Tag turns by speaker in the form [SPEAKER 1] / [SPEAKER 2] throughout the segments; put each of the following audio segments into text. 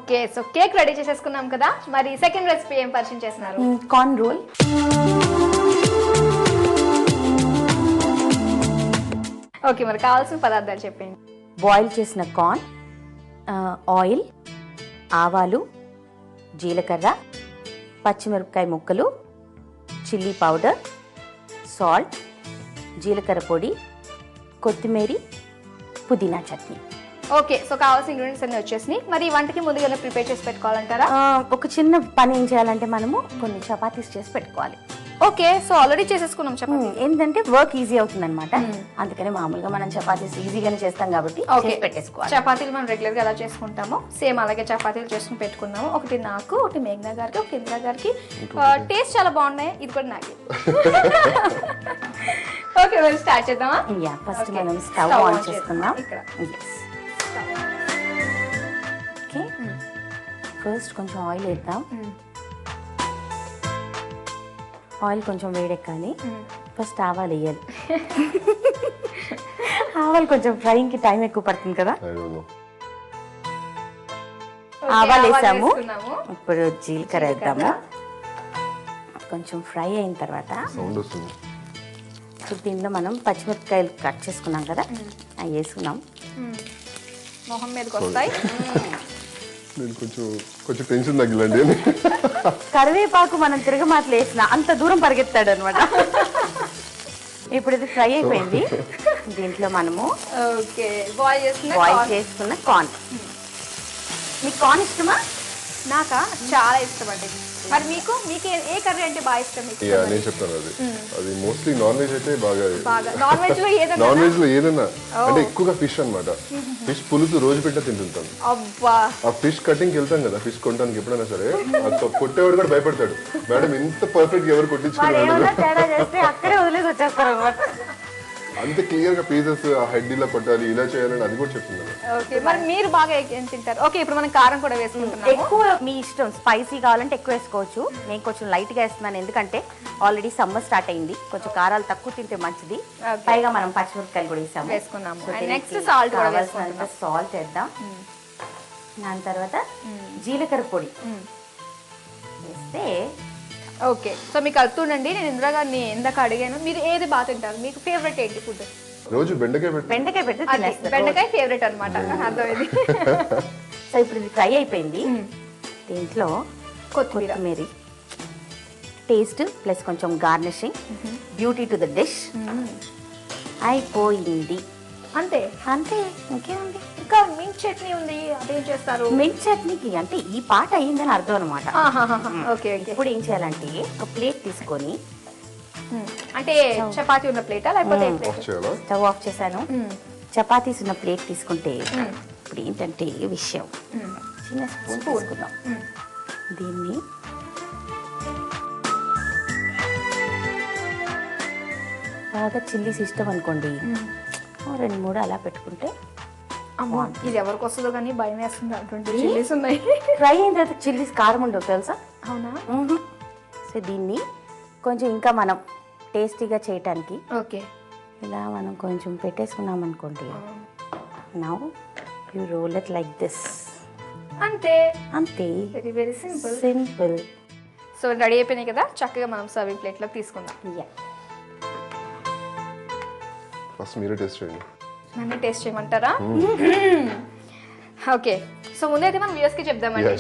[SPEAKER 1] Okay, so cake ready చేసేసుకున్నాం కదా, మరి సెకండ్ రెసిపీ ఏం పరిచయం చేస్తున్నారు?
[SPEAKER 2] Corn role.
[SPEAKER 1] ఓకే, మరి కావాల్సిన పదార్థాలు చెప్పండి.
[SPEAKER 2] బాయిల్ చేసిన కార్న్, ఆయిల్, ఆవాలు, జీలకర్ర, పచ్చిమిరపకాయ ముక్కలు, చిల్లీ పౌడర్, సాల్ట్, జీలకర్ర పొడి, కొత్తిమీర, పుదీనా చట్నీ.
[SPEAKER 1] ఓకే, సో కావాల్సిన ఇంగ్రీడియంట్స్ అన్ని వచ్చేసినాయి. మరి ఈ వంటకి ముందుగానే ప్రిపేర్ చేసి పెట్టుకోవాలంటారా?
[SPEAKER 2] ఒక చిన్న పని ఏం చేయాలంటే మనము కొన్ని చపాతీస్ చేసి పెట్టుకోవాలి.
[SPEAKER 1] ఓకే, సో ఆల్రెడీ చేసేసుకున్నాం చపాతీ.
[SPEAKER 2] ఏంటంటే వర్క్ ఈజీ అవుతుంది అనమాట. అందుకని మామూలుగా మనం చపాతీస్ ఈజీగానే చేస్తాం కాబట్టి పెట్టేసుకోవాలి.
[SPEAKER 1] చపాతీలు మనం రెగ్యులర్ గా ఎలా చేసుకుంటామో సేమ్ అలాగే చపాతీలు చేసుకుని పెట్టుకున్నాము. ఒకటి నాకు, ఒకటి మేఘ్నా గారికి, ఒకటి ఇందిరా గారికి. టేస్ట్ చాలా బాగున్నాయి, ఇది కూడా నాకే. ఓకే, మరి స్టార్ట్ చేద్దామా?
[SPEAKER 2] ఫస్ట్ మనం స్టవ్ ఆన్ చేసుకుందాం. ఓకే, ఫస్ట్ కొంచెం ఆయిల్ వేద్దాం. ఆయిల్ కొంచెం వేడెక్కాలి. ఫస్ట్ ఆవాలు వేయాలి. ఆవాలు కొంచెం ఫ్రైయింగ్కి టైం ఎక్కువ పడుతుంది కదా. ఆవాలు వేసాము. ఇప్పుడు జీలకర్ర వేద్దాము. కొంచెం ఫ్రై అయిన తర్వాత ఇప్పుడు దీనిలో మనం పచ్చిమిరపకాయలు కట్ చేసుకున్నాం కదా, అవి వేసుకున్నాం.
[SPEAKER 1] మొహం మీదకి వస్తాయి.
[SPEAKER 3] కొంచెం టెన్షన్ తగ్గిలండి.
[SPEAKER 2] కరివేపాకు మనం తిరగమాతలు వేసిన అంత దూరం పరిగెత్తాడు అనమాట. ఇప్పుడు ఇది ఫ్రై అయిపోయింది. దీంట్లో మనము బాయిల్ చేసుకున్న కార్న్. మీకు కార్న్ ఇష్టమా?
[SPEAKER 1] నాకా చాలా ఇష్టం అండి. మరి మీకు ఏ కర్రీ అంటే బాగా ఇష్టం?
[SPEAKER 3] నేను చెప్తాను, అది మోస్ట్లీ నాన్ వెజ్ అయితే బాగా.
[SPEAKER 1] నాన్ వెజ్
[SPEAKER 3] లో ఏదైనా అంటే ఎక్కువగా ఫిష్ అన్నమాట. ఫిష్ పులుసు రోజు పెట్టా తింటుంటాను. ఆ ఫిష్ కటింగ్ వెళ్తాం కదా, ఫిష్ కొనడానికి ఎప్పుడైనా సరే కొట్టేవాడు కూడా భయపడతాడు. మేడం ఇంత పర్ఫెక్ట్ గా ఎవరు కొట్టించుకున్నారు,
[SPEAKER 2] అక్కడే వదిలేసి వచ్చేస్తారు అనమాట.
[SPEAKER 3] అంత క్లియర్ గా పీసెస్ హెడ్ ఇలా కొట్టాలి, ఇలా చేయాలని అది కూడా చెప్తున్నారు.
[SPEAKER 1] ఓకే, మరి మీరు బాగా ఏం తింటారు? ఓకే, ఇప్పుడు మనం కారం కూడా వేసుకుంటున్నాం.
[SPEAKER 2] ఎక్కువ మీ ఇష్టం, స్పైసీ కావాలంటే ఎక్కువ వేసుకోవచ్చు. నేను కొంచెం లైట్ గా వేస్తున్నాను, ఎందుకంటే ఆల్రెడీ సమ్మర్ స్టార్ట్ అయింది. కొంచెం కారాలు తక్కువ తింటే మంచిది. పైగా మనం పచ్చిమిరపకాయలు కూడా
[SPEAKER 1] వేసుకున్నాము. నెక్స్ట్ సాల్ట్ కూడా వేసుకుంటాం.
[SPEAKER 2] సాల్ట్ వేద్దాం. దాని తర్వాత జీలకర్ర పొడి వేస్తే
[SPEAKER 1] ఓకే, సో మీకు కలుపుతుండండి. నేను ఇందిరా గారిని ఇందాక అడిగాను, మీరు ఏది బాగా తింటారు? మీకు ఫేవరెట్ ఏంటి ఫుడ్?
[SPEAKER 3] రోజు బెండకాయ
[SPEAKER 2] పెడితే
[SPEAKER 1] బెండకాయ ఫేవరెట్ అనమాట. అర్థమైంది.
[SPEAKER 2] సో ఇప్పుడు ఇది ఫ్రై అయిపోయింది. దీంట్లో కొత్తిమీర, టేస్ట్ ప్లస్ కొంచెం garnishing, beauty to the dish. అయిపోయింది.
[SPEAKER 1] అంతే
[SPEAKER 2] అంతే, ఇంకేముంది.
[SPEAKER 1] ఇంకా మింట్ చట్నీ ఉంది, అదేం చేస్తారు?
[SPEAKER 2] మింట్ చట్నీకి అంటే ఈ పాట అయ్యిందని అర్థం అనమాట.
[SPEAKER 1] ఓకే,
[SPEAKER 2] ఇప్పుడు ఏం చేయాలంటే ఒక ప్లేట్ తీసుకొని,
[SPEAKER 1] అంటే చపాతీ ఉన్న ప్లేటా లేకపోతే
[SPEAKER 2] స్టవ్ ఆఫ్ చేశాను. చపాతీస్ ఉన్న ప్లేట్ తీసుకుంటే ఇప్పుడు ఏంటంటే ఈ విషయం, చిన్న స్పూన్ తీసుకుందాం. దీన్ని బాగా చిల్లీస్ ఇష్టం అనుకోండి, 2-3 అలా పెట్టుకుంటే.
[SPEAKER 1] అమ్మో, ఇది ఎవరికి వస్తుందో కానీ భయం వేస్తుంది. అటువంటి చిల్లీస్ ఉన్నాయి.
[SPEAKER 2] ఫ్రై అయిన తర్వాత చిల్లీస్ కారం ఉండవు తెలుసా?
[SPEAKER 1] అవునా?
[SPEAKER 2] సో దీన్ని కొంచెం ఇంకా మనం టేస్టీగా చేయటానికి
[SPEAKER 1] ఓకే
[SPEAKER 2] ఇలా మనం కొంచెం పెట్టేసుకున్నాం అనుకోండి. Now you roll it like this.
[SPEAKER 1] అంతే
[SPEAKER 2] అంతే,
[SPEAKER 1] very very simple.
[SPEAKER 2] Simple.
[SPEAKER 1] So ready అయిపోయినాయి కదా, చక్కగా మనం సర్వింగ్ ప్లేట్లోకి తీసుకుందాం.
[SPEAKER 3] ఫస్ట్ మీరే టేస్ట్ చేయండి.
[SPEAKER 1] నన్ను టేస్ట్ చేయమంటారా? ఓకే, సో ముందైతే మనం వ్యూయర్స్ కి చెప్దామండి.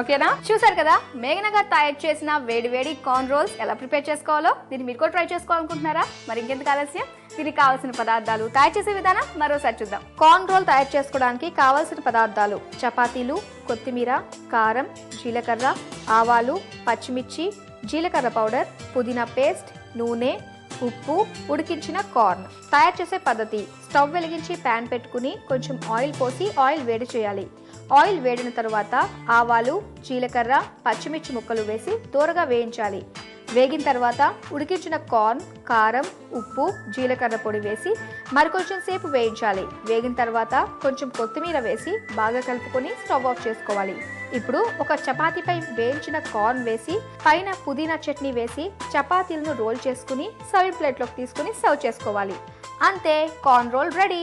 [SPEAKER 1] ఓకేనా? చూసారు కదా, మేఘన గారు తయారు చేసిన వేడి వేడి కార్న్ రోల్స్ ఎలా ప్రిపేర్ చేసుకోవాలో. దీన్ని మీరు కూడా ట్రై చేసుకోవాలనుకుంటున్నారా? మరి ఇంకెందుకు ఆలస్యం, దీనికి కావాల్సిన పదార్థాలు, తయారు చేసే విధానం మరోసారి చూద్దాం. కార్న్ రోల్ తయారు చేసుకోవడానికి కావాల్సిన పదార్థాలు: చపాతీలు, కొత్తిమీర, కారం, జీలకర్ర, ఆవాలు, పచ్చిమిర్చి, జీలకర్ర పౌడర్, పుదీనా పేస్ట్, నూనె, ఉప్పు, ఉడికించిన కార్న్. తయారు చేసే పద్ధతి: స్టవ్ వెలిగించి ప్యాన్ పెట్టుకుని కొంచెం ఆయిల్ పోసి ఆయిల్ వేడి చేయాలి. ఆయిల్ వేడిన తర్వాత ఆవాలు, జీలకర్ర, పచ్చిమిర్చి ముక్కలు వేసి దూరగా వేయించాలి. వేగిన తర్వాత ఉడికించిన కార్న్, కారం, ఉప్పు, జీలకర్ర పొడి వేసి మరికొంచెం సేపు వేయించాలి. వేగిన తర్వాత కొంచెం కొత్తిమీర వేసి బాగా కలుపుకొని స్టవ్ ఆఫ్ చేసుకోవాలి. ఇప్పుడు ఒక చపాతీపై వేయించిన కార్న్ వేసి పైన పుదీనా చట్నీ వేసి చపాతీలను రోల్ చేసుకుని సర్వింగ్ ప్లేట్లోకి తీసుకుని సర్వ్ చేసుకోవాలి. అంతే, కార్న్ రోల్ రెడీ.